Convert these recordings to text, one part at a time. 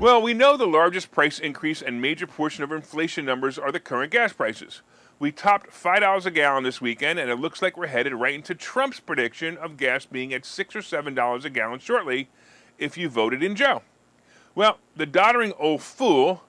Well, we know the largest price increase and major portion of inflation numbers are the current gas prices. We topped $5 a gallon this weekend, and it looks like we're headed right into Trump's prediction of gas being at $6 or $7 a gallon shortly if you voted in Joe. Well, the doddering old fool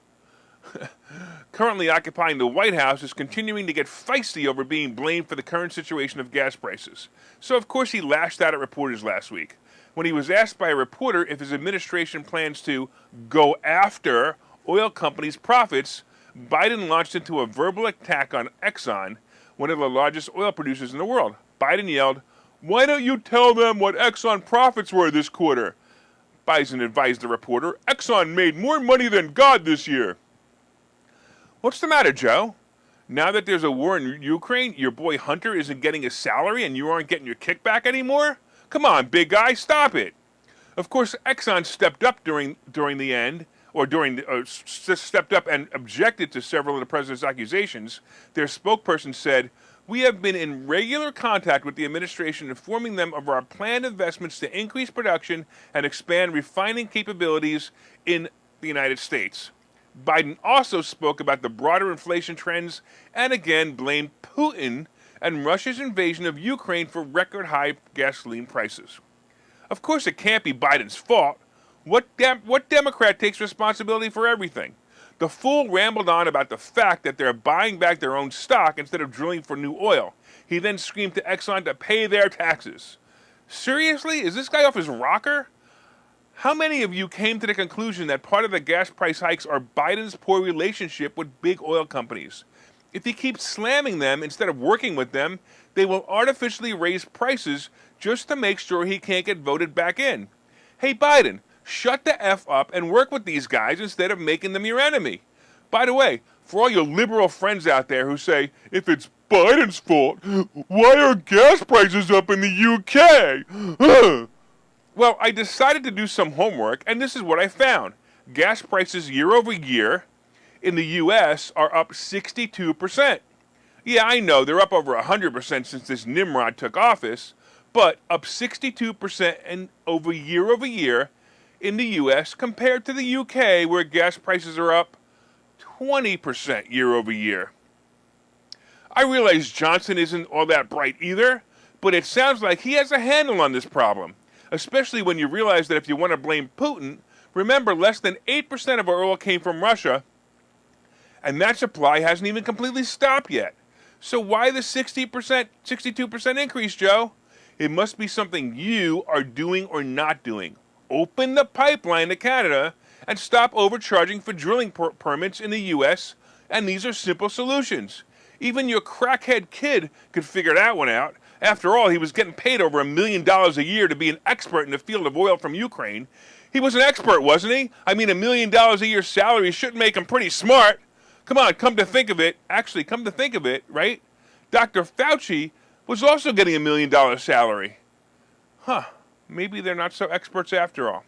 currently occupying the White House is continuing to get feisty over being blamed for the current situation of gas prices. So, of course, he lashed out at reporters last week. When he was asked by a reporter if his administration plans to go after oil companies' profits, Biden launched into a verbal attack on Exxon, one of the largest oil producers in the world. Biden yelled, "Why don't you tell them what Exxon profits were this quarter?" Biden advised the reporter, "Exxon made more money than God this year." What's the matter, Joe? Now that there's a war in Ukraine, your boy Hunter isn't getting his salary and you aren't getting your kickback anymore? Come on, big guy, stop it. Of course, Exxon stepped up stepped up and objected to several of the president's accusations. Their spokesperson said, "We have been in regular contact with the administration, informing them of our planned investments to increase production and expand refining capabilities in the United States." Biden also spoke about the broader inflation trends and again blamed Putin and Russia's invasion of Ukraine for record high gasoline prices. Of course, it can't be Biden's fault. What Democrat takes responsibility for everything? The fool rambled on about the fact that they're buying back their own stock instead of drilling for new oil. He then screamed to Exxon to pay their taxes. Seriously? Is this guy off his rocker? How many of you came to the conclusion that part of the gas price hikes are Biden's poor relationship with big oil companies? If he keeps slamming them instead of working with them, they will artificially raise prices just to make sure he can't get voted back in. Hey, Biden, shut the F up and work with these guys instead of making them your enemy. By the way, for all your liberal friends out there who say, if it's Biden's fault, why are gas prices up in the UK? Well, I decided to do some homework, and this is what I found. Gas prices year over year in the U.S. are up 62%. Yeah, I know, they're up over 100% since this Nimrod took office, but up 62% year over year in the U.S. compared to the U.K., where gas prices are up 20% year over year. I realize Johnson isn't all that bright either, but it sounds like he has a handle on this problem, especially when you realize that if you want to blame Putin, remember less than 8% of our oil came from Russia, and that supply hasn't even completely stopped yet. So why the 62% increase, Joe? It must be something you are doing or not doing. Open the pipeline to Canada and stop overcharging for drilling permits in the U.S., and these are simple solutions. Even your crackhead kid could figure that one out. After all, he was getting paid over $1 million a year to be an expert in the field of oil from Ukraine. He was an expert, wasn't he? I mean, $1 million a year salary should make him pretty smart. Come on, come to think of it, right? Dr. Fauci was also getting $1 million salary. Maybe they're not so experts after all.